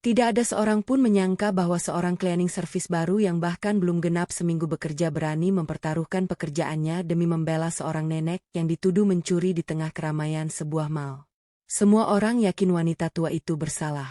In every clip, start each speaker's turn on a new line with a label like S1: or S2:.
S1: Tidak ada seorang pun menyangka bahwa seorang cleaning service baru yang bahkan belum genap seminggu bekerja berani mempertaruhkan pekerjaannya demi membela seorang nenek yang dituduh mencuri di tengah keramaian sebuah mal. Semua orang yakin wanita tua itu bersalah.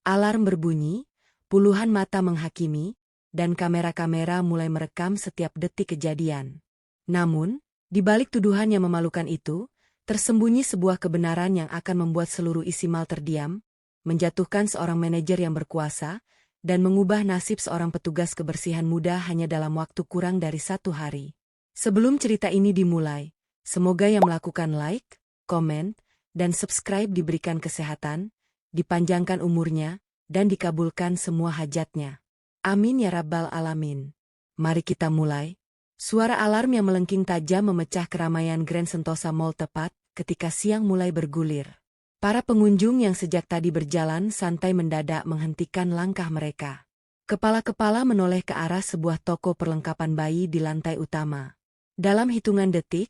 S1: Alarm berbunyi, puluhan mata menghakimi, dan kamera-kamera mulai merekam setiap detik kejadian. Namun, di balik tuduhan yang memalukan itu, tersembunyi sebuah kebenaran yang akan membuat seluruh isi mal terdiam, menjatuhkan seorang manajer yang berkuasa, dan mengubah nasib seorang petugas kebersihan muda hanya dalam waktu kurang dari 1 hari. Sebelum cerita ini dimulai, semoga yang melakukan like, komen, dan subscribe diberikan kesehatan, dipanjangkan umurnya, dan dikabulkan semua hajatnya. Amin ya rabbal alamin. Mari kita mulai. Suara alarm yang melengking tajam memecah keramaian Grand Sentosa Mall tepat ketika siang mulai bergulir. Para pengunjung yang sejak tadi berjalan santai mendadak menghentikan langkah mereka. Kepala-kepala menoleh ke arah sebuah toko perlengkapan bayi di lantai utama. Dalam hitungan detik,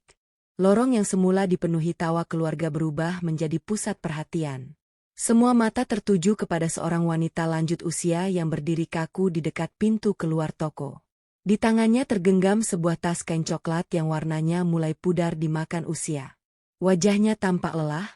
S1: lorong yang semula dipenuhi tawa keluarga berubah menjadi pusat perhatian. Semua mata tertuju kepada seorang wanita lanjut usia yang berdiri kaku di dekat pintu keluar toko. Di tangannya tergenggam sebuah tas kain coklat yang warnanya mulai pudar dimakan usia. Wajahnya tampak lelah,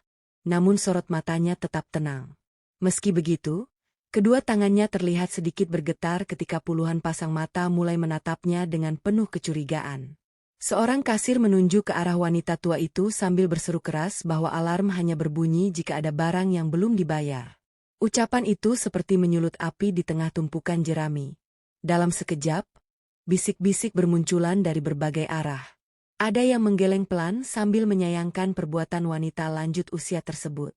S1: namun sorot matanya tetap tenang. Meski begitu, kedua tangannya terlihat sedikit bergetar ketika puluhan pasang mata mulai menatapnya dengan penuh kecurigaan. Seorang kasir menunjuk ke arah wanita tua itu sambil berseru keras bahwa alarm hanya berbunyi jika ada barang yang belum dibayar. Ucapan itu seperti menyulut api di tengah tumpukan jerami. Dalam sekejap, bisik-bisik bermunculan dari berbagai arah. Ada yang menggeleng pelan sambil menyayangkan perbuatan wanita lanjut usia tersebut.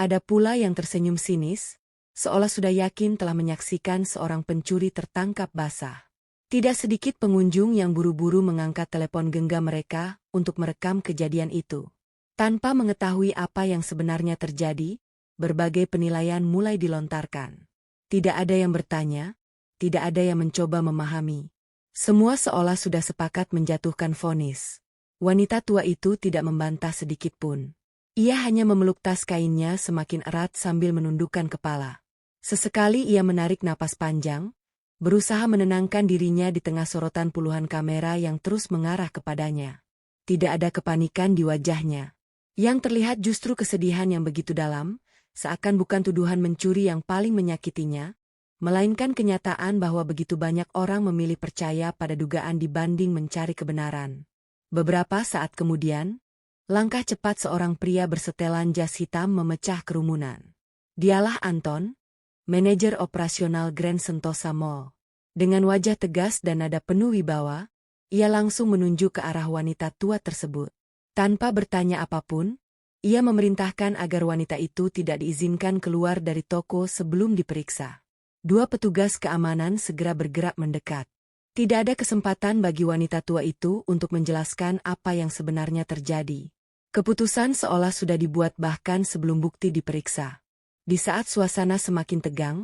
S1: Ada pula yang tersenyum sinis, seolah sudah yakin telah menyaksikan seorang pencuri tertangkap basah. Tidak sedikit pengunjung yang buru-buru mengangkat telepon genggam mereka untuk merekam kejadian itu. Tanpa mengetahui apa yang sebenarnya terjadi, berbagai penilaian mulai dilontarkan. Tidak ada yang bertanya, tidak ada yang mencoba memahami. Semua seolah sudah sepakat menjatuhkan vonis. Wanita tua itu tidak membantah sedikit pun. Ia hanya memeluk tas kainnya semakin erat sambil menundukkan kepala. Sesekali ia menarik napas panjang, berusaha menenangkan dirinya di tengah sorotan puluhan kamera yang terus mengarah kepadanya. Tidak ada kepanikan di wajahnya. Yang terlihat justru kesedihan yang begitu dalam, seakan bukan tuduhan mencuri yang paling menyakitinya, melainkan kenyataan bahwa begitu banyak orang memilih percaya pada dugaan dibanding mencari kebenaran. Beberapa saat kemudian, langkah cepat seorang pria bersetelan jas hitam memecah kerumunan. Dialah Anton, manajer operasional Grand Sentosa Mall. Dengan wajah tegas dan nada penuh wibawa, ia langsung menunjuk ke arah wanita tua tersebut. Tanpa bertanya apapun, ia memerintahkan agar wanita itu tidak diizinkan keluar dari toko sebelum diperiksa. Dua petugas keamanan segera bergerak mendekat. Tidak ada kesempatan bagi wanita tua itu untuk menjelaskan apa yang sebenarnya terjadi. Keputusan seolah sudah dibuat bahkan sebelum bukti diperiksa. Di saat suasana semakin tegang,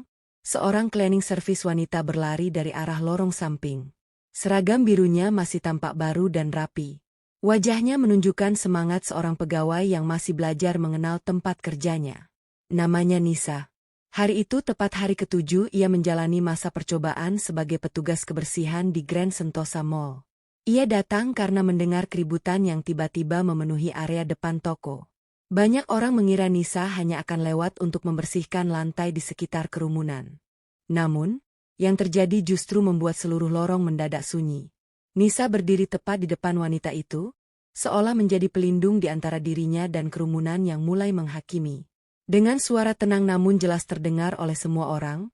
S1: seorang cleaning service wanita berlari dari arah lorong samping. Seragam birunya masih tampak baru dan rapi. Wajahnya menunjukkan semangat seorang pegawai yang masih belajar mengenal tempat kerjanya. Namanya Nisa. Hari itu tepat hari ke-7 ia menjalani masa percobaan sebagai petugas kebersihan di Grand Sentosa Mall. Ia datang karena mendengar keributan yang tiba-tiba memenuhi area depan toko. Banyak orang mengira Nisa hanya akan lewat untuk membersihkan lantai di sekitar kerumunan. Namun, yang terjadi justru membuat seluruh lorong mendadak sunyi. Nisa berdiri tepat di depan wanita itu, seolah menjadi pelindung di antara dirinya dan kerumunan yang mulai menghakimi. Dengan suara tenang namun jelas terdengar oleh semua orang,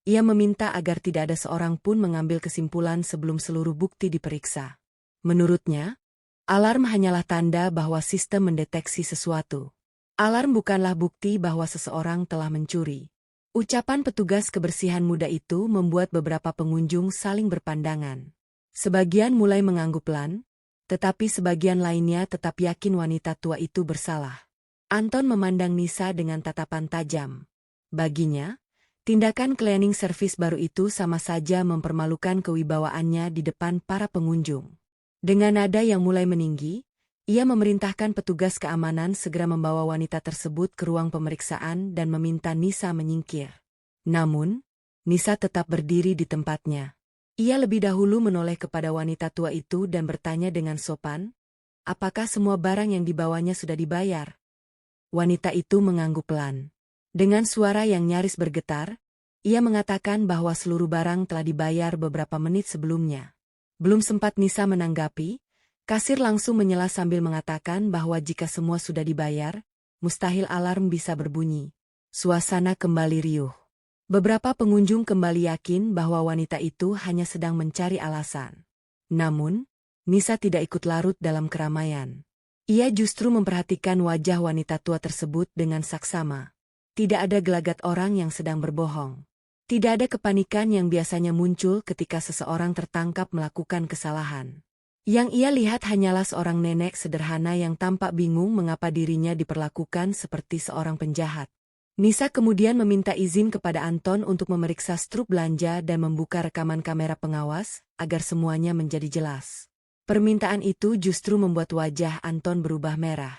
S1: ia meminta agar tidak ada seorang pun mengambil kesimpulan sebelum seluruh bukti diperiksa. Menurutnya, alarm hanyalah tanda bahwa sistem mendeteksi sesuatu. Alarm bukanlah bukti bahwa seseorang telah mencuri. Ucapan petugas kebersihan muda itu membuat beberapa pengunjung saling berpandangan. Sebagian mulai mengangguk pelan, tetapi sebagian lainnya tetap yakin wanita tua itu bersalah. Anton memandang Nisa dengan tatapan tajam. Baginya, tindakan cleaning service baru itu sama saja mempermalukan kewibawaannya di depan para pengunjung. Dengan nada yang mulai meninggi, ia memerintahkan petugas keamanan segera membawa wanita tersebut ke ruang pemeriksaan dan meminta Nisa menyingkir. Namun, Nisa tetap berdiri di tempatnya. Ia lebih dahulu menoleh kepada wanita tua itu dan bertanya dengan sopan, apakah semua barang yang dibawanya sudah dibayar? Wanita itu mengangguk pelan. Dengan suara yang nyaris bergetar, ia mengatakan bahwa seluruh barang telah dibayar beberapa menit sebelumnya. Belum sempat Nisa menanggapi, kasir langsung menyela sambil mengatakan bahwa jika semua sudah dibayar, mustahil alarm bisa berbunyi. Suasana kembali riuh. Beberapa pengunjung kembali yakin bahwa wanita itu hanya sedang mencari alasan. Namun, Nisa tidak ikut larut dalam keramaian. Ia justru memperhatikan wajah wanita tua tersebut dengan saksama. Tidak ada gelagat orang yang sedang berbohong. Tidak ada kepanikan yang biasanya muncul ketika seseorang tertangkap melakukan kesalahan. Yang ia lihat hanyalah seorang nenek sederhana yang tampak bingung mengapa dirinya diperlakukan seperti seorang penjahat. Nisa kemudian meminta izin kepada Anton untuk memeriksa struk belanja dan membuka rekaman kamera pengawas, agar semuanya menjadi jelas. Permintaan itu justru membuat wajah Anton berubah merah.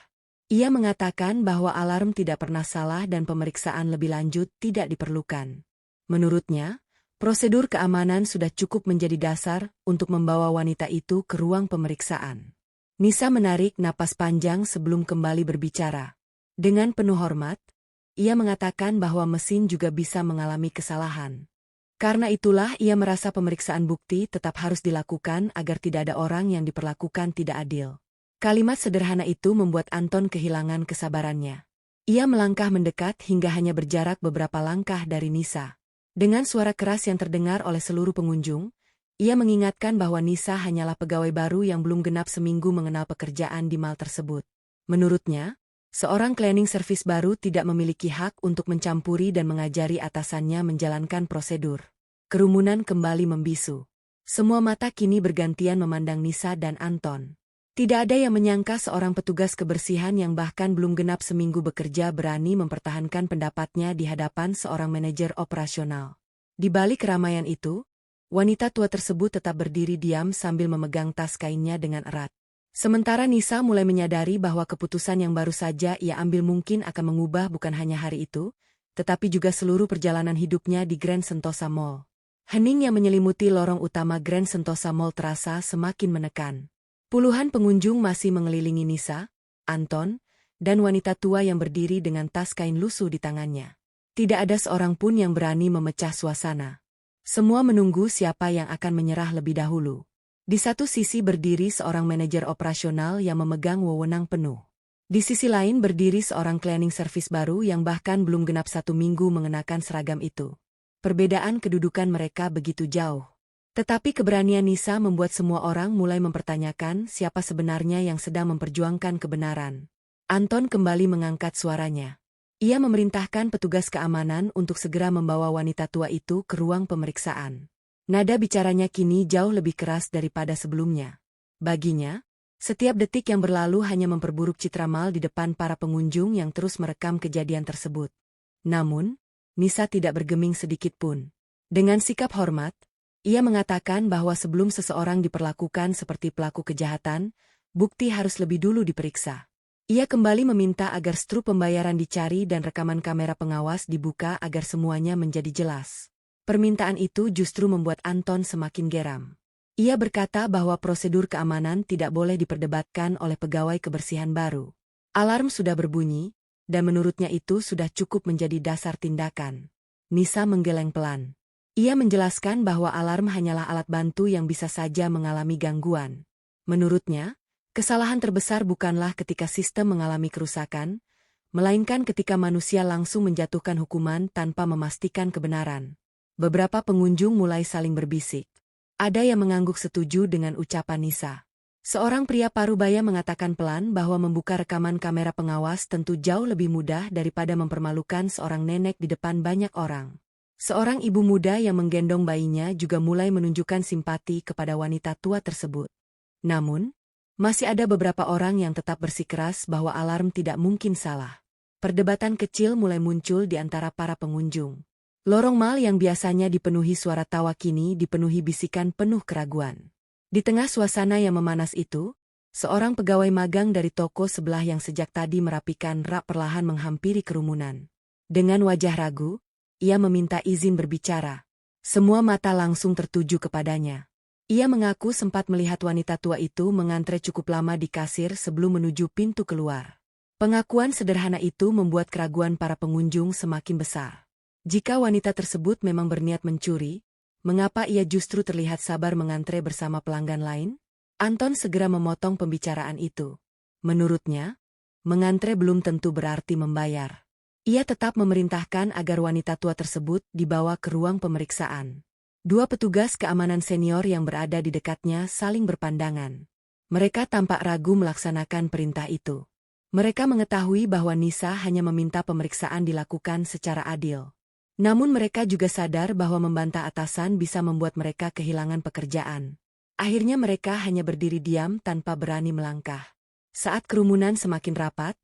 S1: Ia mengatakan bahwa alarm tidak pernah salah dan pemeriksaan lebih lanjut tidak diperlukan. Menurutnya, prosedur keamanan sudah cukup menjadi dasar untuk membawa wanita itu ke ruang pemeriksaan. Nisa menarik napas panjang sebelum kembali berbicara. Dengan penuh hormat, ia mengatakan bahwa mesin juga bisa mengalami kesalahan. Karena itulah ia merasa pemeriksaan bukti tetap harus dilakukan agar tidak ada orang yang diperlakukan tidak adil. Kalimat sederhana itu membuat Anton kehilangan kesabarannya. Ia melangkah mendekat hingga hanya berjarak beberapa langkah dari Nisa. Dengan suara keras yang terdengar oleh seluruh pengunjung, ia mengingatkan bahwa Nisa hanyalah pegawai baru yang belum genap seminggu mengenal pekerjaan di mal tersebut. Menurutnya, seorang cleaning service baru tidak memiliki hak untuk mencampuri dan mengajari atasannya menjalankan prosedur. Kerumunan kembali membisu. Semua mata kini bergantian memandang Nisa dan Anton. Tidak ada yang menyangka seorang petugas kebersihan yang bahkan belum genap seminggu bekerja berani mempertahankan pendapatnya di hadapan seorang manajer operasional. Di balik keramaian itu, wanita tua tersebut tetap berdiri diam sambil memegang tas kainnya dengan erat. Sementara Nisa mulai menyadari bahwa keputusan yang baru saja ia ambil mungkin akan mengubah bukan hanya hari itu, tetapi juga seluruh perjalanan hidupnya di Grand Sentosa Mall. Hening yang menyelimuti lorong utama Grand Sentosa Mall terasa semakin menekan. Puluhan pengunjung masih mengelilingi Nisa, Anton, dan wanita tua yang berdiri dengan tas kain lusuh di tangannya. Tidak ada seorang pun yang berani memecah suasana. Semua menunggu siapa yang akan menyerah lebih dahulu. Di satu sisi berdiri seorang manajer operasional yang memegang wewenang penuh. Di sisi lain berdiri seorang cleaning service baru yang bahkan belum genap 1 minggu mengenakan seragam itu. Perbedaan kedudukan mereka begitu jauh. Tetapi keberanian Nisa membuat semua orang mulai mempertanyakan siapa sebenarnya yang sedang memperjuangkan kebenaran. Anton kembali mengangkat suaranya. Ia memerintahkan petugas keamanan untuk segera membawa wanita tua itu ke ruang pemeriksaan. Nada bicaranya kini jauh lebih keras daripada sebelumnya. Baginya, setiap detik yang berlalu hanya memperburuk citra mal di depan para pengunjung yang terus merekam kejadian tersebut. Namun, Nisa tidak bergeming sedikit pun. Dengan sikap hormat, ia mengatakan bahwa sebelum seseorang diperlakukan seperti pelaku kejahatan, bukti harus lebih dulu diperiksa. Ia kembali meminta agar struk pembayaran dicari dan rekaman kamera pengawas dibuka agar semuanya menjadi jelas. Permintaan itu justru membuat Anton semakin geram. Ia berkata bahwa prosedur keamanan tidak boleh diperdebatkan oleh pegawai kebersihan baru. Alarm sudah berbunyi, dan menurutnya itu sudah cukup menjadi dasar tindakan. Nisa menggeleng pelan. Ia menjelaskan bahwa alarm hanyalah alat bantu yang bisa saja mengalami gangguan. Menurutnya, kesalahan terbesar bukanlah ketika sistem mengalami kerusakan, melainkan ketika manusia langsung menjatuhkan hukuman tanpa memastikan kebenaran. Beberapa pengunjung mulai saling berbisik. Ada yang mengangguk setuju dengan ucapan Nisa. Seorang pria parubaya mengatakan pelan bahwa membuka rekaman kamera pengawas tentu jauh lebih mudah daripada mempermalukan seorang nenek di depan banyak orang. Seorang ibu muda yang menggendong bayinya juga mulai menunjukkan simpati kepada wanita tua tersebut. Namun, masih ada beberapa orang yang tetap bersikeras bahwa alarm tidak mungkin salah. Perdebatan kecil mulai muncul di antara para pengunjung. Lorong mal yang biasanya dipenuhi suara tawa kini dipenuhi bisikan penuh keraguan. Di tengah suasana yang memanas itu, seorang pegawai magang dari toko sebelah yang sejak tadi merapikan rak perlahan menghampiri kerumunan. Dengan wajah ragu, ia meminta izin berbicara. Semua mata langsung tertuju kepadanya. Ia mengaku sempat melihat wanita tua itu mengantre cukup lama di kasir sebelum menuju pintu keluar. Pengakuan sederhana itu membuat keraguan para pengunjung semakin besar. Jika wanita tersebut memang berniat mencuri, mengapa ia justru terlihat sabar mengantre bersama pelanggan lain? Anton segera memotong pembicaraan itu. Menurutnya, mengantre belum tentu berarti membayar. Ia tetap memerintahkan agar wanita tua tersebut dibawa ke ruang pemeriksaan. Dua petugas keamanan senior yang berada di dekatnya saling berpandangan. Mereka tampak ragu melaksanakan perintah itu. Mereka mengetahui bahwa Nisa hanya meminta pemeriksaan dilakukan secara adil. Namun mereka juga sadar bahwa membantah atasan bisa membuat mereka kehilangan pekerjaan. Akhirnya mereka hanya berdiri diam tanpa berani melangkah. Saat kerumunan semakin rapat,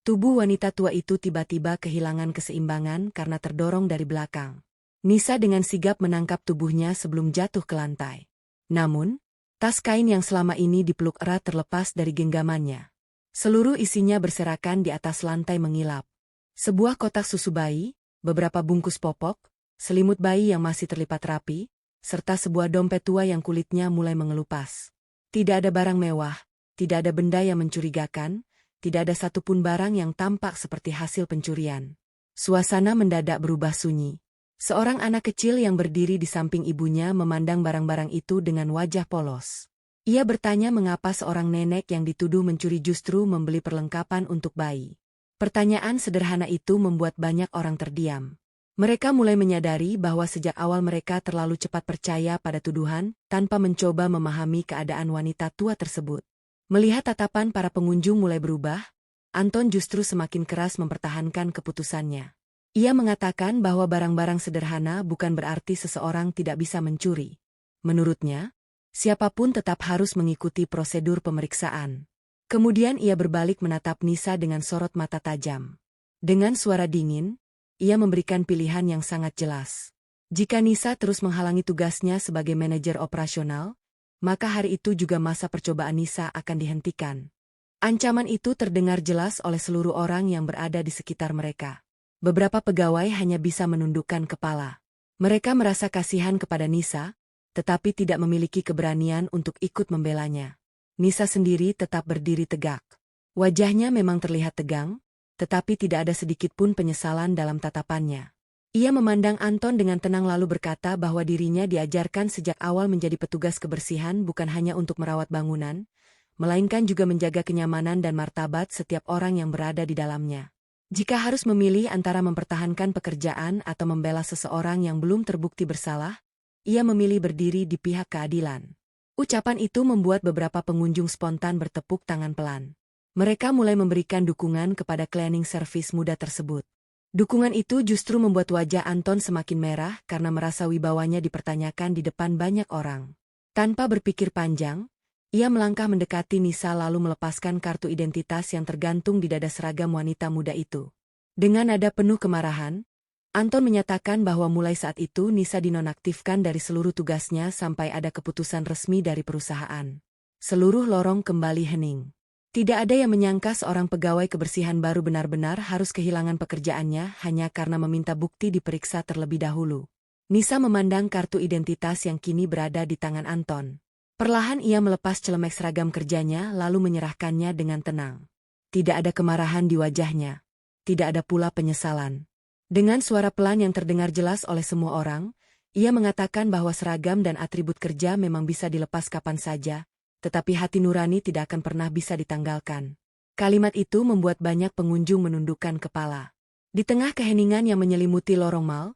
S1: tubuh wanita tua itu tiba-tiba kehilangan keseimbangan karena terdorong dari belakang. Nisa dengan sigap menangkap tubuhnya sebelum jatuh ke lantai. Namun, tas kain yang selama ini dipeluk erat terlepas dari genggamannya. Seluruh isinya berserakan di atas lantai mengilap. Sebuah kotak susu bayi, beberapa bungkus popok, selimut bayi yang masih terlipat rapi, serta sebuah dompet tua yang kulitnya mulai mengelupas. Tidak ada barang mewah, tidak ada benda yang mencurigakan, tidak ada satupun barang yang tampak seperti hasil pencurian. Suasana mendadak berubah sunyi. Seorang anak kecil yang berdiri di samping ibunya memandang barang-barang itu dengan wajah polos. Ia bertanya mengapa seorang nenek yang dituduh mencuri justru membeli perlengkapan untuk bayi. Pertanyaan sederhana itu membuat banyak orang terdiam. Mereka mulai menyadari bahwa sejak awal mereka terlalu cepat percaya pada tuduhan, tanpa mencoba memahami keadaan wanita tua tersebut. Melihat tatapan para pengunjung mulai berubah, Anton justru semakin keras mempertahankan keputusannya. Ia mengatakan bahwa barang-barang sederhana bukan berarti seseorang tidak bisa mencuri. Menurutnya, siapapun tetap harus mengikuti prosedur pemeriksaan. Kemudian ia berbalik menatap Nisa dengan sorot mata tajam. Dengan suara dingin, ia memberikan pilihan yang sangat jelas. Jika Nisa terus menghalangi tugasnya sebagai manajer operasional, maka hari itu juga masa percobaan Nisa akan dihentikan. Ancaman itu terdengar jelas oleh seluruh orang yang berada di sekitar mereka. Beberapa pegawai hanya bisa menundukkan kepala. Mereka merasa kasihan kepada Nisa, tetapi tidak memiliki keberanian untuk ikut membelanya. Nisa sendiri tetap berdiri tegak. Wajahnya memang terlihat tegang, tetapi tidak ada sedikit pun penyesalan dalam tatapannya. Ia memandang Anton dengan tenang lalu berkata bahwa dirinya diajarkan sejak awal menjadi petugas kebersihan bukan hanya untuk merawat bangunan, melainkan juga menjaga kenyamanan dan martabat setiap orang yang berada di dalamnya. Jika harus memilih antara mempertahankan pekerjaan atau membela seseorang yang belum terbukti bersalah, ia memilih berdiri di pihak keadilan. Ucapan itu membuat beberapa pengunjung spontan bertepuk tangan pelan. Mereka mulai memberikan dukungan kepada cleaning service muda tersebut. Dukungan itu justru membuat wajah Anton semakin merah karena merasa wibawanya dipertanyakan di depan banyak orang. Tanpa berpikir panjang, ia melangkah mendekati Nisa lalu melepaskan kartu identitas yang tergantung di dada seragam wanita muda itu. Dengan nada penuh kemarahan, Anton menyatakan bahwa mulai saat itu Nisa dinonaktifkan dari seluruh tugasnya sampai ada keputusan resmi dari perusahaan. Seluruh lorong kembali hening. Tidak ada yang menyangka seorang pegawai kebersihan baru benar-benar harus kehilangan pekerjaannya hanya karena meminta bukti diperiksa terlebih dahulu. Nisa memandang kartu identitas yang kini berada di tangan Anton. Perlahan ia melepas celemek seragam kerjanya lalu menyerahkannya dengan tenang. Tidak ada kemarahan di wajahnya. Tidak ada pula penyesalan. Dengan suara pelan yang terdengar jelas oleh semua orang, ia mengatakan bahwa seragam dan atribut kerja memang bisa dilepas kapan saja, tetapi hati nurani tidak akan pernah bisa ditanggalkan. Kalimat itu membuat banyak pengunjung menundukkan kepala. Di tengah keheningan yang menyelimuti lorong mal,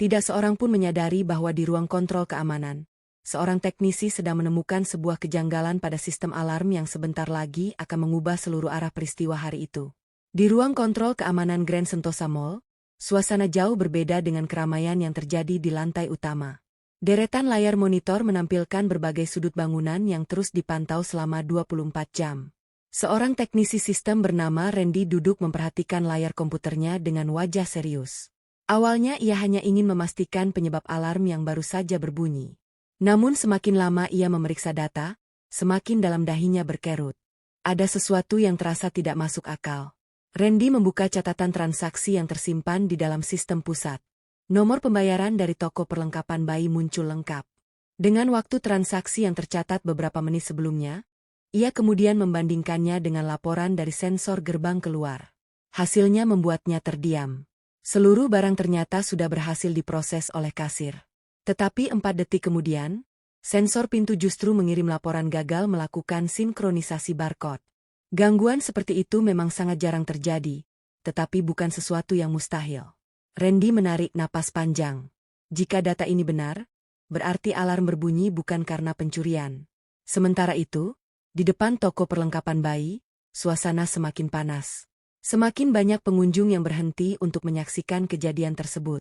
S1: tidak seorang pun menyadari bahwa di ruang kontrol keamanan, seorang teknisi sedang menemukan sebuah kejanggalan pada sistem alarm yang sebentar lagi akan mengubah seluruh arah peristiwa hari itu. Di ruang kontrol keamanan Grand Sentosa Mall, suasana jauh berbeda dengan keramaian yang terjadi di lantai utama. Deretan layar monitor menampilkan berbagai sudut bangunan yang terus dipantau selama 24 jam. Seorang teknisi sistem bernama Randy duduk memperhatikan layar komputernya dengan wajah serius. Awalnya ia hanya ingin memastikan penyebab alarm yang baru saja berbunyi. Namun semakin lama ia memeriksa data, semakin dalam dahinya berkerut. Ada sesuatu yang terasa tidak masuk akal. Randy membuka catatan transaksi yang tersimpan di dalam sistem pusat. Nomor pembayaran dari toko perlengkapan bayi muncul lengkap. Dengan waktu transaksi yang tercatat beberapa menit sebelumnya, ia kemudian membandingkannya dengan laporan dari sensor gerbang keluar. Hasilnya membuatnya terdiam. Seluruh barang ternyata sudah berhasil diproses oleh kasir. Tetapi 4 detik kemudian, sensor pintu justru mengirim laporan gagal melakukan sinkronisasi barcode. Gangguan seperti itu memang sangat jarang terjadi, tetapi bukan sesuatu yang mustahil. Randy menarik napas panjang. Jika data ini benar, berarti alarm berbunyi bukan karena pencurian. Sementara itu, di depan toko perlengkapan bayi, suasana semakin panas. Semakin banyak pengunjung yang berhenti untuk menyaksikan kejadian tersebut.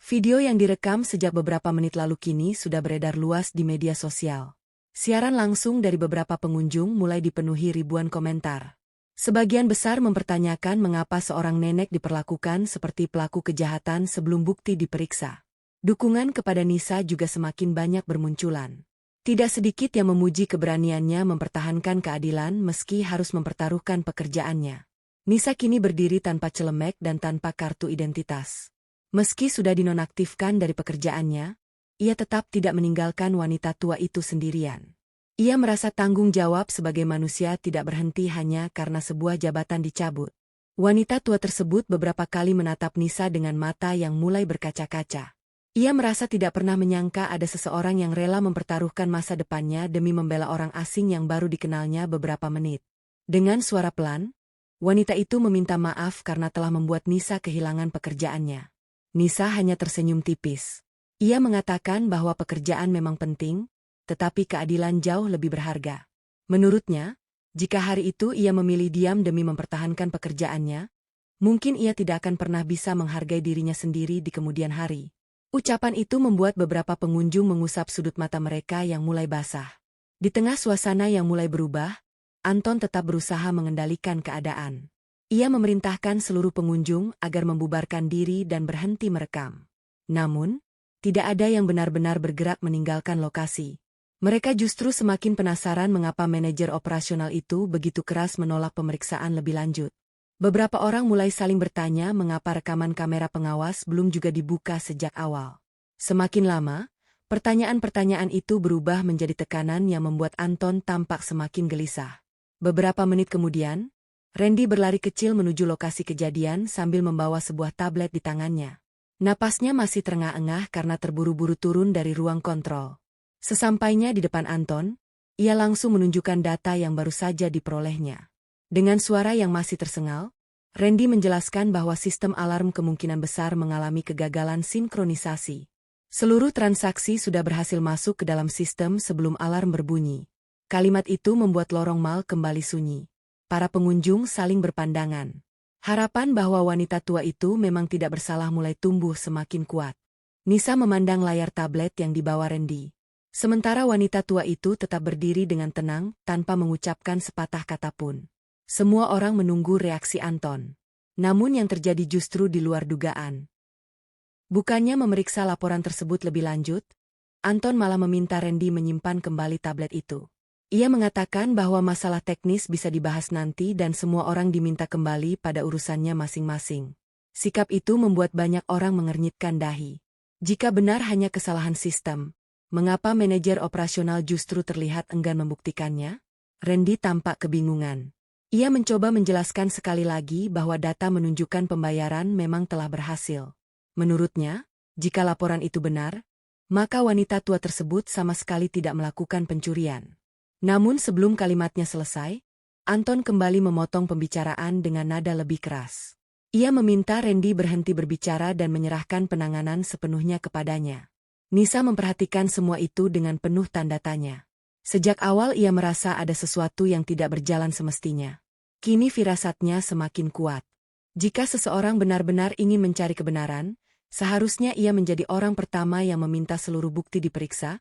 S1: Video yang direkam sejak beberapa menit lalu kini sudah beredar luas di media sosial. Siaran langsung dari beberapa pengunjung mulai dipenuhi ribuan komentar. Sebagian besar mempertanyakan mengapa seorang nenek diperlakukan seperti pelaku kejahatan sebelum bukti diperiksa. Dukungan kepada Nisa juga semakin banyak bermunculan. Tidak sedikit yang memuji keberaniannya mempertahankan keadilan meski harus mempertaruhkan pekerjaannya. Nisa kini berdiri tanpa celemek dan tanpa kartu identitas. Meski sudah dinonaktifkan dari pekerjaannya, ia tetap tidak meninggalkan wanita tua itu sendirian. Ia merasa tanggung jawab sebagai manusia tidak berhenti hanya karena sebuah jabatan dicabut. Wanita tua tersebut beberapa kali menatap Nisa dengan mata yang mulai berkaca-kaca. Ia merasa tidak pernah menyangka ada seseorang yang rela mempertaruhkan masa depannya demi membela orang asing yang baru dikenalnya beberapa menit. Dengan suara pelan, wanita itu meminta maaf karena telah membuat Nisa kehilangan pekerjaannya. Nisa hanya tersenyum tipis. Ia mengatakan bahwa pekerjaan memang penting, tetapi keadilan jauh lebih berharga. Menurutnya, jika hari itu ia memilih diam demi mempertahankan pekerjaannya, mungkin ia tidak akan pernah bisa menghargai dirinya sendiri di kemudian hari. Ucapan itu membuat beberapa pengunjung mengusap sudut mata mereka yang mulai basah. Di tengah suasana yang mulai berubah, Anton tetap berusaha mengendalikan keadaan. Ia memerintahkan seluruh pengunjung agar membubarkan diri dan berhenti merekam. Namun, tidak ada yang benar-benar bergerak meninggalkan lokasi. Mereka justru semakin penasaran mengapa manajer operasional itu begitu keras menolak pemeriksaan lebih lanjut. Beberapa orang mulai saling bertanya mengapa rekaman kamera pengawas belum juga dibuka sejak awal. Semakin lama, pertanyaan-pertanyaan itu berubah menjadi tekanan yang membuat Anton tampak semakin gelisah. Beberapa menit kemudian, Randy berlari kecil menuju lokasi kejadian sambil membawa sebuah tablet di tangannya. Napasnya masih terengah-engah karena terburu-buru turun dari ruang kontrol. Sesampainya di depan Anton, ia langsung menunjukkan data yang baru saja diperolehnya. Dengan suara yang masih tersengal, Randy menjelaskan bahwa sistem alarm kemungkinan besar mengalami kegagalan sinkronisasi. Seluruh transaksi sudah berhasil masuk ke dalam sistem sebelum alarm berbunyi. Kalimat itu membuat lorong mal kembali sunyi. Para pengunjung saling berpandangan. Harapan bahwa wanita tua itu memang tidak bersalah mulai tumbuh semakin kuat. Nisa memandang layar tablet yang dibawa Randy. Sementara wanita tua itu tetap berdiri dengan tenang, tanpa mengucapkan sepatah kata pun. Semua orang menunggu reaksi Anton. Namun yang terjadi justru di luar dugaan. Bukannya memeriksa laporan tersebut lebih lanjut, Anton malah meminta Randy menyimpan kembali tablet itu. Ia mengatakan bahwa masalah teknis bisa dibahas nanti dan semua orang diminta kembali pada urusannya masing-masing. Sikap itu membuat banyak orang mengernyitkan dahi. Jika benar hanya kesalahan sistem, mengapa manajer operasional justru terlihat enggan membuktikannya? Randy tampak kebingungan. Ia mencoba menjelaskan sekali lagi bahwa data menunjukkan pembayaran memang telah berhasil. Menurutnya, jika laporan itu benar, maka wanita tua tersebut sama sekali tidak melakukan pencurian. Namun sebelum kalimatnya selesai, Anton kembali memotong pembicaraan dengan nada lebih keras. Ia meminta Randy berhenti berbicara dan menyerahkan penanganan sepenuhnya kepadanya. Nisa memperhatikan semua itu dengan penuh tanda tanya. Sejak awal ia merasa ada sesuatu yang tidak berjalan semestinya. Kini firasatnya semakin kuat. Jika seseorang benar-benar ingin mencari kebenaran, seharusnya ia menjadi orang pertama yang meminta seluruh bukti diperiksa,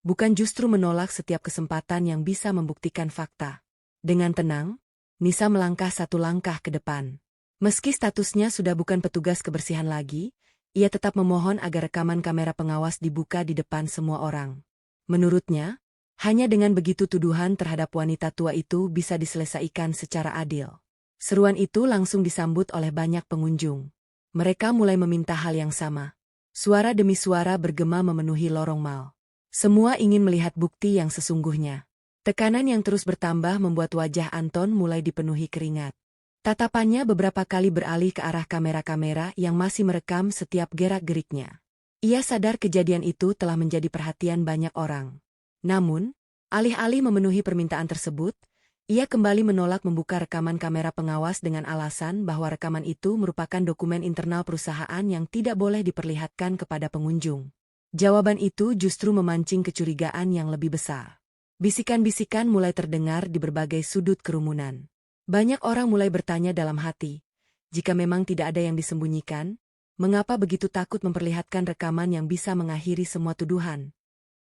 S1: bukan justru menolak setiap kesempatan yang bisa membuktikan fakta. Dengan tenang, Nisa melangkah satu langkah ke depan. Meski statusnya sudah bukan petugas kebersihan lagi, ia tetap memohon agar rekaman kamera pengawas dibuka di depan semua orang. Menurutnya, hanya dengan begitu tuduhan terhadap wanita tua itu bisa diselesaikan secara adil. Seruan itu langsung disambut oleh banyak pengunjung. Mereka mulai meminta hal yang sama. Suara demi suara bergema memenuhi lorong mal. Semua ingin melihat bukti yang sesungguhnya. Tekanan yang terus bertambah membuat wajah Anton mulai dipenuhi keringat. Tatapannya beberapa kali beralih ke arah kamera-kamera yang masih merekam setiap gerak-geriknya. Ia sadar kejadian itu telah menjadi perhatian banyak orang. Namun, alih-alih memenuhi permintaan tersebut, ia kembali menolak membuka rekaman kamera pengawas dengan alasan bahwa rekaman itu merupakan dokumen internal perusahaan yang tidak boleh diperlihatkan kepada pengunjung. Jawaban itu justru memancing kecurigaan yang lebih besar. Bisikan-bisikan mulai terdengar di berbagai sudut kerumunan. Banyak orang mulai bertanya dalam hati, jika memang tidak ada yang disembunyikan, mengapa begitu takut memperlihatkan rekaman yang bisa mengakhiri semua tuduhan?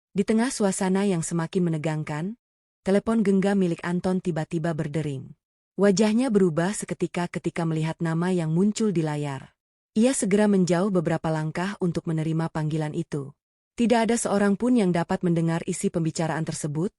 S1: Di tengah suasana yang semakin menegangkan, telepon genggam milik Anton tiba-tiba berdering. Wajahnya berubah seketika ketika melihat nama yang muncul di layar. Ia segera menjauh beberapa langkah untuk menerima panggilan itu. Tidak ada seorang pun yang dapat mendengar isi pembicaraan tersebut,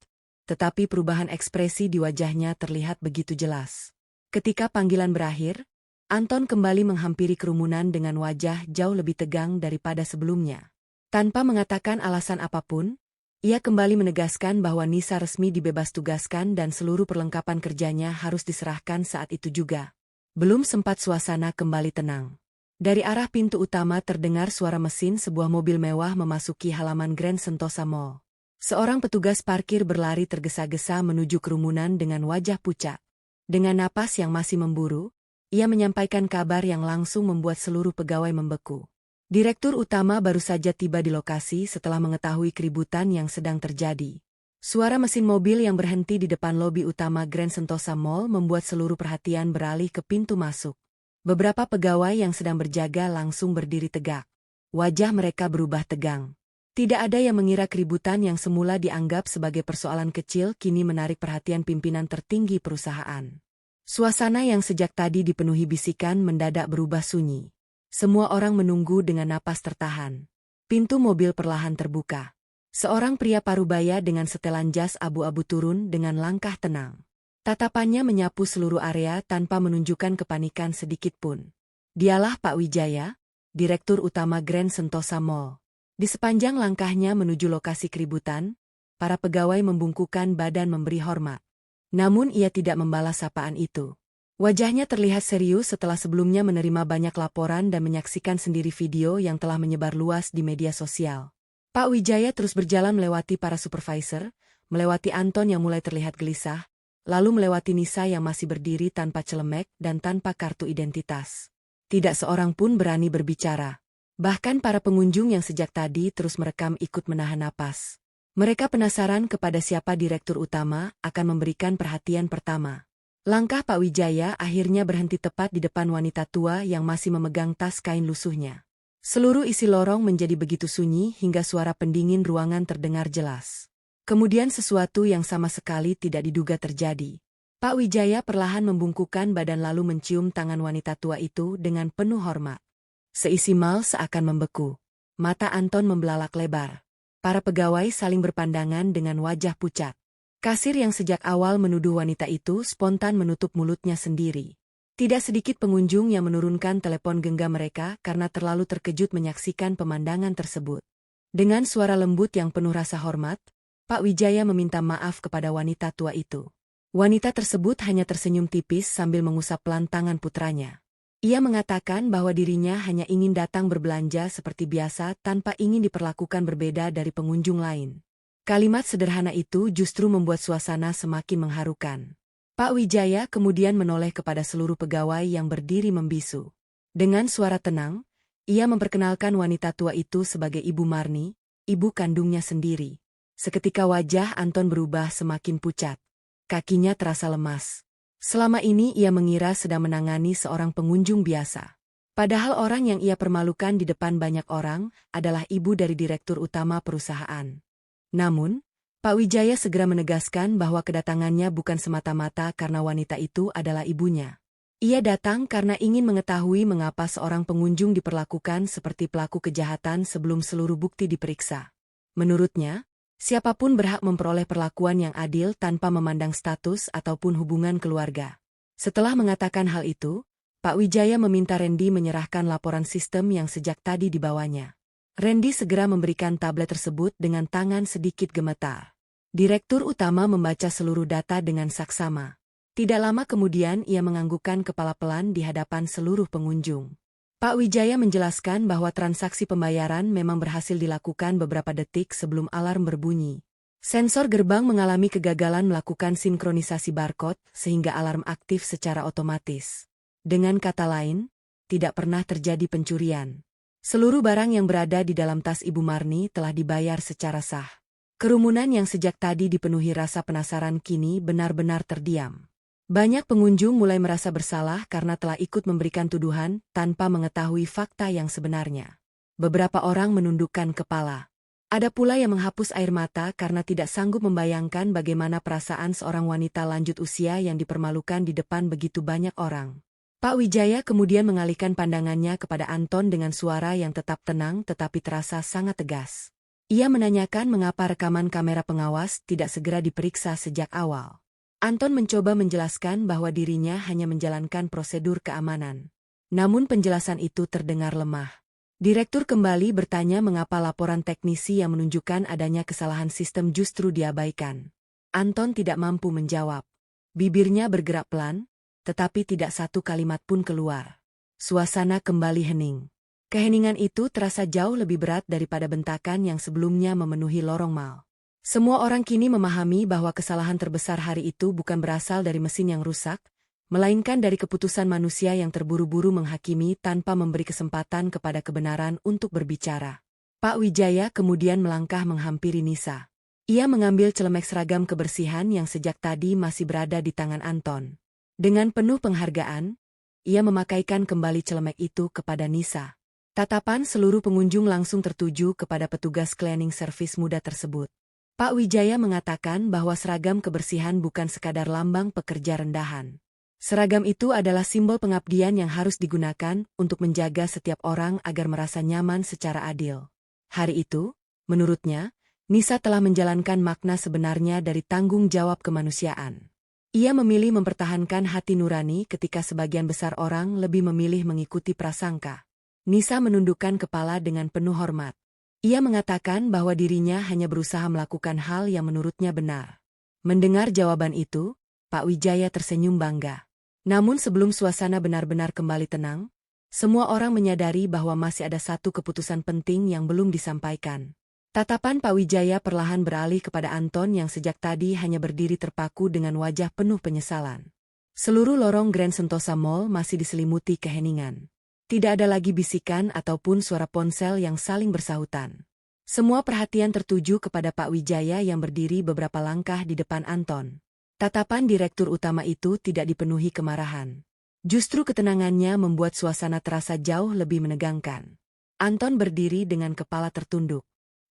S1: tetapi perubahan ekspresi di wajahnya terlihat begitu jelas. Ketika panggilan berakhir, Anton kembali menghampiri kerumunan dengan wajah jauh lebih tegang daripada sebelumnya. Tanpa mengatakan alasan apapun, ia kembali menegaskan bahwa Nisa resmi dibebas tugaskan dan seluruh perlengkapan kerjanya harus diserahkan saat itu juga. Belum sempat suasana kembali tenang. Dari arah pintu utama terdengar suara mesin sebuah mobil mewah memasuki halaman Grand Sentosa Mall. Seorang petugas parkir berlari tergesa-gesa menuju kerumunan dengan wajah pucat. Dengan napas yang masih memburu, ia menyampaikan kabar yang langsung membuat seluruh pegawai membeku. Direktur utama baru saja tiba di lokasi setelah mengetahui keributan yang sedang terjadi. Suara mesin mobil yang berhenti di depan lobi utama Grand Sentosa Mall membuat seluruh perhatian beralih ke pintu masuk. Beberapa pegawai yang sedang berjaga langsung berdiri tegak. Wajah mereka berubah tegang. Tidak ada yang mengira keributan yang semula dianggap sebagai persoalan kecil kini menarik perhatian pimpinan tertinggi perusahaan. Suasana yang sejak tadi dipenuhi bisikan mendadak berubah sunyi. Semua orang menunggu dengan napas tertahan. Pintu mobil perlahan terbuka. Seorang pria parubaya dengan setelan jas abu-abu turun dengan langkah tenang. Tatapannya menyapu seluruh area tanpa menunjukkan kepanikan sedikit pun. Dialah Pak Wijaya, Direktur Utama Grand Sentosa Mall. Di sepanjang langkahnya menuju lokasi keributan, para pegawai membungkukkan badan memberi hormat. Namun ia tidak membalas sapaan itu. Wajahnya terlihat serius setelah sebelumnya menerima banyak laporan dan menyaksikan sendiri video yang telah menyebar luas di media sosial. Pak Wijaya terus berjalan melewati para supervisor, melewati Anton yang mulai terlihat gelisah, lalu melewati Nisa yang masih berdiri tanpa celemek dan tanpa kartu identitas. Tidak seorang pun berani berbicara. Bahkan para pengunjung yang sejak tadi terus merekam ikut menahan napas. Mereka penasaran kepada siapa direktur utama akan memberikan perhatian pertama. Langkah Pak Wijaya akhirnya berhenti tepat di depan wanita tua yang masih memegang tas kain lusuhnya. Seluruh isi lorong menjadi begitu sunyi hingga suara pendingin ruangan terdengar jelas. Kemudian sesuatu yang sama sekali tidak diduga terjadi. Pak Wijaya perlahan membungkukkan badan lalu mencium tangan wanita tua itu dengan penuh hormat. Seisi mal seakan membeku. Mata Anton membelalak lebar. Para pegawai saling berpandangan dengan wajah pucat. Kasir yang sejak awal menuduh wanita itu spontan menutup mulutnya sendiri. Tidak sedikit pengunjung yang menurunkan telepon genggam mereka karena terlalu terkejut menyaksikan pemandangan tersebut. Dengan suara lembut yang penuh rasa hormat, Pak Wijaya meminta maaf kepada wanita tua itu. Wanita tersebut hanya tersenyum tipis sambil mengusap pelan tangan putranya. Ia mengatakan bahwa dirinya hanya ingin datang berbelanja seperti biasa tanpa ingin diperlakukan berbeda dari pengunjung lain. Kalimat sederhana itu justru membuat suasana semakin mengharukan. Pak Wijaya kemudian menoleh kepada seluruh pegawai yang berdiri membisu. Dengan suara tenang, ia memperkenalkan wanita tua itu sebagai Ibu Marni, ibu kandungnya sendiri. Seketika wajah Anton berubah semakin pucat. Kakinya terasa lemas. Selama ini ia mengira sedang menangani seorang pengunjung biasa. Padahal orang yang ia permalukan di depan banyak orang adalah ibu dari direktur utama perusahaan. Namun, Pak Wijaya segera menegaskan bahwa kedatangannya bukan semata-mata karena wanita itu adalah ibunya. Ia datang karena ingin mengetahui mengapa seorang pengunjung diperlakukan seperti pelaku kejahatan sebelum seluruh bukti diperiksa. Menurutnya, siapapun berhak memperoleh perlakuan yang adil tanpa memandang status ataupun hubungan keluarga. Setelah mengatakan hal itu, Pak Wijaya meminta Randy menyerahkan laporan sistem yang sejak tadi dibawanya. Randy segera memberikan tablet tersebut dengan tangan sedikit gemetar. Direktur utama membaca seluruh data dengan saksama. Tidak lama kemudian ia menganggukkan kepala pelan di hadapan seluruh pengunjung. Pak Wijaya menjelaskan bahwa transaksi pembayaran memang berhasil dilakukan beberapa detik sebelum alarm berbunyi. Sensor gerbang mengalami kegagalan melakukan sinkronisasi barcode sehingga alarm aktif secara otomatis. Dengan kata lain, tidak pernah terjadi pencurian. Seluruh barang yang berada di dalam tas Ibu Marni telah dibayar secara sah. Kerumunan yang sejak tadi dipenuhi rasa penasaran kini benar-benar terdiam. Banyak pengunjung mulai merasa bersalah karena telah ikut memberikan tuduhan tanpa mengetahui fakta yang sebenarnya. Beberapa orang menundukkan kepala. Ada pula yang menghapus air mata karena tidak sanggup membayangkan bagaimana perasaan seorang wanita lanjut usia yang dipermalukan di depan begitu banyak orang. Pak Wijaya kemudian mengalihkan pandangannya kepada Anton dengan suara yang tetap tenang tetapi terasa sangat tegas. Ia menanyakan mengapa rekaman kamera pengawas tidak segera diperiksa sejak awal. Anton mencoba menjelaskan bahwa dirinya hanya menjalankan prosedur keamanan. Namun penjelasan itu terdengar lemah. Direktur kembali bertanya mengapa laporan teknisi yang menunjukkan adanya kesalahan sistem justru diabaikan. Anton tidak mampu menjawab. Bibirnya bergerak pelan, tetapi tidak satu kalimat pun keluar. Suasana kembali hening. Keheningan itu terasa jauh lebih berat daripada bentakan yang sebelumnya memenuhi lorong mal. Semua orang kini memahami bahwa kesalahan terbesar hari itu bukan berasal dari mesin yang rusak, melainkan dari keputusan manusia yang terburu-buru menghakimi tanpa memberi kesempatan kepada kebenaran untuk berbicara. Pak Wijaya kemudian melangkah menghampiri Nisa. Ia mengambil celemek seragam kebersihan yang sejak tadi masih berada di tangan Anton. Dengan penuh penghargaan, ia memakaikan kembali celemek itu kepada Nisa. Tatapan seluruh pengunjung langsung tertuju kepada petugas cleaning service muda tersebut. Pak Wijaya mengatakan bahwa seragam kebersihan bukan sekadar lambang pekerja rendahan. Seragam itu adalah simbol pengabdian yang harus digunakan untuk menjaga setiap orang agar merasa nyaman secara adil. Hari itu, menurutnya, Nisa telah menjalankan makna sebenarnya dari tanggung jawab kemanusiaan. Ia memilih mempertahankan hati nurani ketika sebagian besar orang lebih memilih mengikuti prasangka. Nisa menundukkan kepala dengan penuh hormat. Ia mengatakan bahwa dirinya hanya berusaha melakukan hal yang menurutnya benar. Mendengar jawaban itu, Pak Wijaya tersenyum bangga. Namun sebelum suasana benar-benar kembali tenang, semua orang menyadari bahwa masih ada satu keputusan penting yang belum disampaikan. Tatapan Pak Wijaya perlahan beralih kepada Anton yang sejak tadi hanya berdiri terpaku dengan wajah penuh penyesalan. Seluruh lorong Grand Sentosa Mall masih diselimuti keheningan. Tidak ada lagi bisikan ataupun suara ponsel yang saling bersahutan. Semua perhatian tertuju kepada Pak Wijaya yang berdiri beberapa langkah di depan Anton. Tatapan direktur utama itu tidak dipenuhi kemarahan. Justru ketenangannya membuat suasana terasa jauh lebih menegangkan. Anton berdiri dengan kepala tertunduk.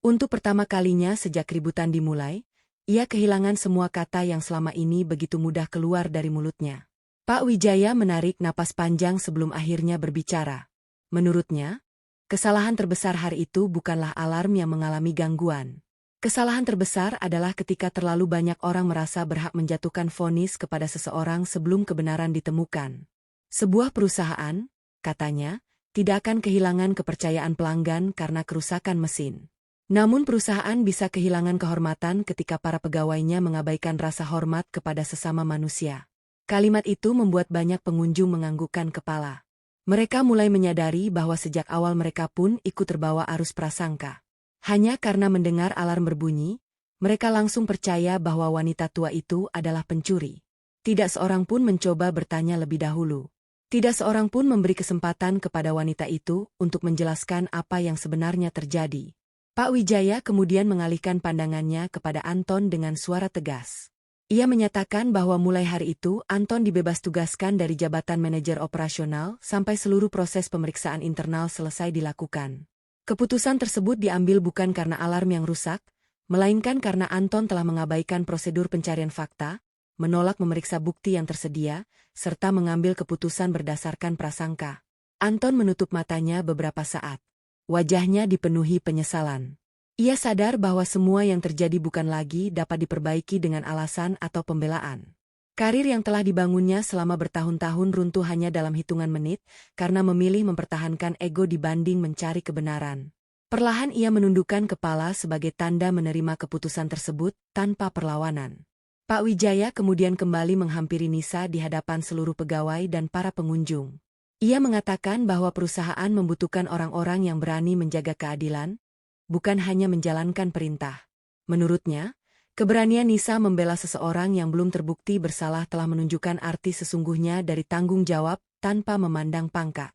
S1: Untuk pertama kalinya sejak ributan dimulai, ia kehilangan semua kata yang selama ini begitu mudah keluar dari mulutnya. Pak Wijaya menarik napas panjang sebelum akhirnya berbicara. Menurutnya, kesalahan terbesar hari itu bukanlah alarm yang mengalami gangguan. Kesalahan terbesar adalah ketika terlalu banyak orang merasa berhak menjatuhkan vonis kepada seseorang sebelum kebenaran ditemukan. Sebuah perusahaan, katanya, tidak akan kehilangan kepercayaan pelanggan karena kerusakan mesin. Namun perusahaan bisa kehilangan kehormatan ketika para pegawainya mengabaikan rasa hormat kepada sesama manusia. Kalimat itu membuat banyak pengunjung menganggukkan kepala. Mereka mulai menyadari bahwa sejak awal mereka pun ikut terbawa arus prasangka. Hanya karena mendengar alarm berbunyi, mereka langsung percaya bahwa wanita tua itu adalah pencuri. Tidak seorang pun mencoba bertanya lebih dahulu. Tidak seorang pun memberi kesempatan kepada wanita itu untuk menjelaskan apa yang sebenarnya terjadi. Pak Wijaya kemudian mengalihkan pandangannya kepada Anton dengan suara tegas. Ia menyatakan bahwa mulai hari itu Anton dibebas tugaskan dari jabatan manajer operasional sampai seluruh proses pemeriksaan internal selesai dilakukan. Keputusan tersebut diambil bukan karena alarm yang rusak, melainkan karena Anton telah mengabaikan prosedur pencarian fakta, menolak memeriksa bukti yang tersedia, serta mengambil keputusan berdasarkan prasangka. Anton menutup matanya beberapa saat. Wajahnya dipenuhi penyesalan. Ia sadar bahwa semua yang terjadi bukan lagi dapat diperbaiki dengan alasan atau pembelaan. Karir yang telah dibangunnya selama bertahun-tahun runtuh hanya dalam hitungan menit karena memilih mempertahankan ego dibanding mencari kebenaran. Perlahan ia menundukkan kepala sebagai tanda menerima keputusan tersebut tanpa perlawanan. Pak Wijaya kemudian kembali menghampiri Nisa di hadapan seluruh pegawai dan para pengunjung. Ia mengatakan bahwa perusahaan membutuhkan orang-orang yang berani menjaga keadilan, bukan hanya menjalankan perintah. Menurutnya, keberanian Nisa membela seseorang yang belum terbukti bersalah telah menunjukkan arti sesungguhnya dari tanggung jawab tanpa memandang pangkat.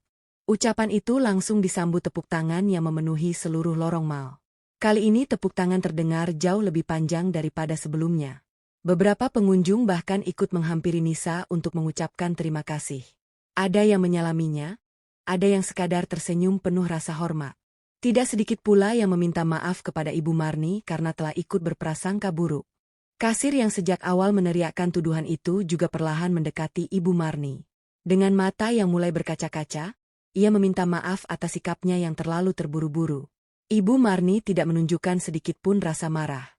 S1: Ucapan itu langsung disambut tepuk tangan yang memenuhi seluruh lorong mal. Kali ini tepuk tangan terdengar jauh lebih panjang daripada sebelumnya. Beberapa pengunjung bahkan ikut menghampiri Nisa untuk mengucapkan terima kasih. Ada yang menyalaminya, ada yang sekadar tersenyum penuh rasa hormat. Tidak sedikit pula yang meminta maaf kepada Ibu Marni karena telah ikut berprasangka buruk. Kasir yang sejak awal meneriakkan tuduhan itu juga perlahan mendekati Ibu Marni. Dengan mata yang mulai berkaca-kaca, ia meminta maaf atas sikapnya yang terlalu terburu-buru. Ibu Marni tidak menunjukkan sedikit pun rasa marah.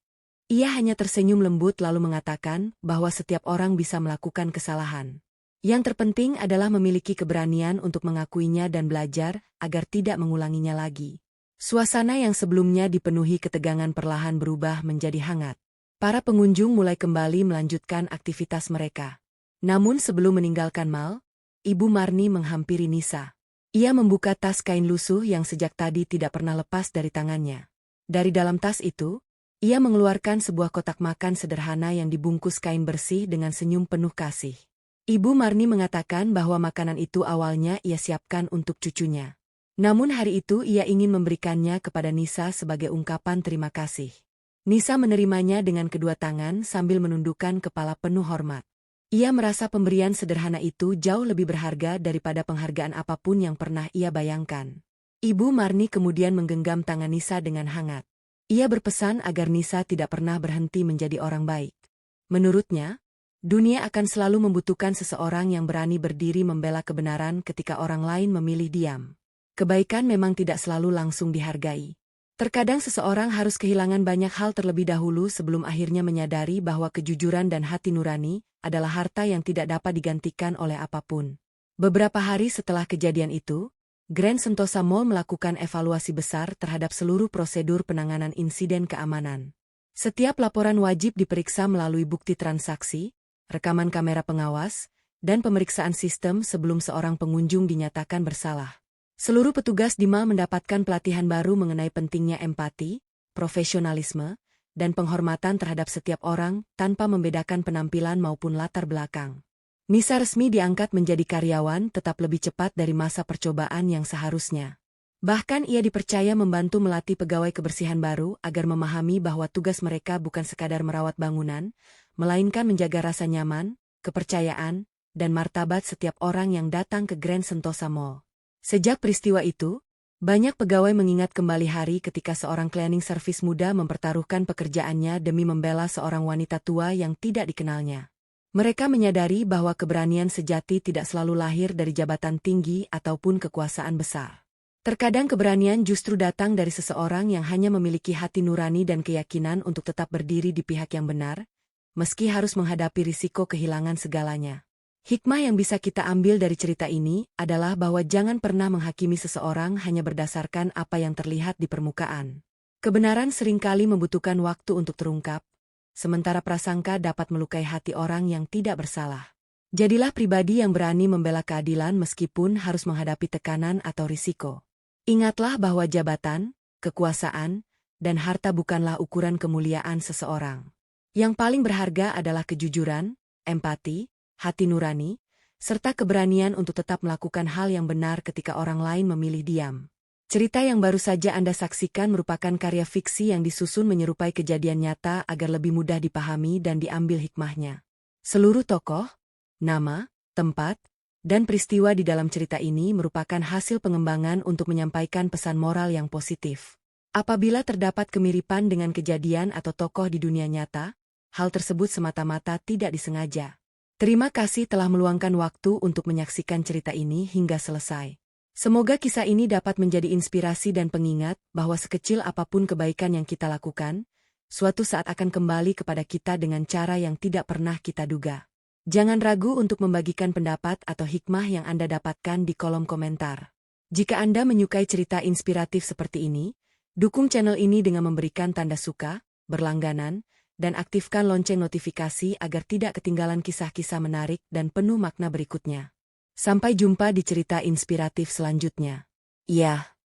S1: Ia hanya tersenyum lembut lalu mengatakan bahwa setiap orang bisa melakukan kesalahan. Yang terpenting adalah memiliki keberanian untuk mengakuinya dan belajar agar tidak mengulanginya lagi. Suasana yang sebelumnya dipenuhi ketegangan perlahan berubah menjadi hangat. Para pengunjung mulai kembali melanjutkan aktivitas mereka. Namun sebelum meninggalkan mal, Ibu Marni menghampiri Nisa. Ia membuka tas kain lusuh yang sejak tadi tidak pernah lepas dari tangannya. Dari dalam tas itu, ia mengeluarkan sebuah kotak makan sederhana yang dibungkus kain bersih dengan senyum penuh kasih. Ibu Marni mengatakan bahwa makanan itu awalnya ia siapkan untuk cucunya. Namun hari itu ia ingin memberikannya kepada Nisa sebagai ungkapan terima kasih. Nisa menerimanya dengan kedua tangan sambil menundukkan kepala penuh hormat. Ia merasa pemberian sederhana itu jauh lebih berharga daripada penghargaan apapun yang pernah ia bayangkan. Ibu Marni kemudian menggenggam tangan Nisa dengan hangat. Ia berpesan agar Nisa tidak pernah berhenti menjadi orang baik. Menurutnya, dunia akan selalu membutuhkan seseorang yang berani berdiri membela kebenaran ketika orang lain memilih diam. Kebaikan memang tidak selalu langsung dihargai. Terkadang seseorang harus kehilangan banyak hal terlebih dahulu sebelum akhirnya menyadari bahwa kejujuran dan hati nurani adalah harta yang tidak dapat digantikan oleh apapun. Beberapa hari setelah kejadian itu, Grand Sentosa Mall melakukan evaluasi besar terhadap seluruh prosedur penanganan insiden keamanan. Setiap laporan wajib diperiksa melalui bukti transaksi, rekaman kamera pengawas, dan pemeriksaan sistem sebelum seorang pengunjung dinyatakan bersalah. Seluruh petugas di mall mendapatkan pelatihan baru mengenai pentingnya empati, profesionalisme, dan penghormatan terhadap setiap orang tanpa membedakan penampilan maupun latar belakang. Nisa resmi diangkat menjadi karyawan tetap lebih cepat dari masa percobaan yang seharusnya. Bahkan ia dipercaya membantu melatih pegawai kebersihan baru agar memahami bahwa tugas mereka bukan sekadar merawat bangunan, melainkan menjaga rasa nyaman, kepercayaan, dan martabat setiap orang yang datang ke Grand Sentosa Mall. Sejak peristiwa itu, banyak pegawai mengingat kembali hari ketika seorang cleaning service muda mempertaruhkan pekerjaannya demi membela seorang wanita tua yang tidak dikenalnya. Mereka menyadari bahwa keberanian sejati tidak selalu lahir dari jabatan tinggi ataupun kekuasaan besar. Terkadang keberanian justru datang dari seseorang yang hanya memiliki hati nurani dan keyakinan untuk tetap berdiri di pihak yang benar, meski harus menghadapi risiko kehilangan segalanya. Hikmah yang bisa kita ambil dari cerita ini adalah bahwa jangan pernah menghakimi seseorang hanya berdasarkan apa yang terlihat di permukaan. Kebenaran seringkali membutuhkan waktu untuk terungkap, sementara prasangka dapat melukai hati orang yang tidak bersalah. Jadilah pribadi yang berani membela keadilan meskipun harus menghadapi tekanan atau risiko. Ingatlah bahwa jabatan, kekuasaan, dan harta bukanlah ukuran kemuliaan seseorang. Yang paling berharga adalah kejujuran, empati, hati nurani, serta keberanian untuk tetap melakukan hal yang benar ketika orang lain memilih diam. Cerita yang baru saja Anda saksikan merupakan karya fiksi yang disusun menyerupai kejadian nyata agar lebih mudah dipahami dan diambil hikmahnya. Seluruh tokoh, nama, tempat, dan peristiwa di dalam cerita ini merupakan hasil pengembangan untuk menyampaikan pesan moral yang positif. Apabila terdapat kemiripan dengan kejadian atau tokoh di dunia nyata, hal tersebut semata-mata tidak disengaja. Terima kasih telah meluangkan waktu untuk menyaksikan cerita ini hingga selesai. Semoga kisah ini dapat menjadi inspirasi dan pengingat bahwa sekecil apapun kebaikan yang kita lakukan, suatu saat akan kembali kepada kita dengan cara yang tidak pernah kita duga. Jangan ragu untuk membagikan pendapat atau hikmah yang Anda dapatkan di kolom komentar. Jika Anda menyukai cerita inspiratif seperti ini, Dukung channel ini dengan memberikan tanda suka, berlangganan, dan aktifkan lonceng notifikasi agar tidak ketinggalan kisah-kisah menarik dan penuh makna berikutnya. Sampai jumpa di cerita inspiratif selanjutnya. Iya.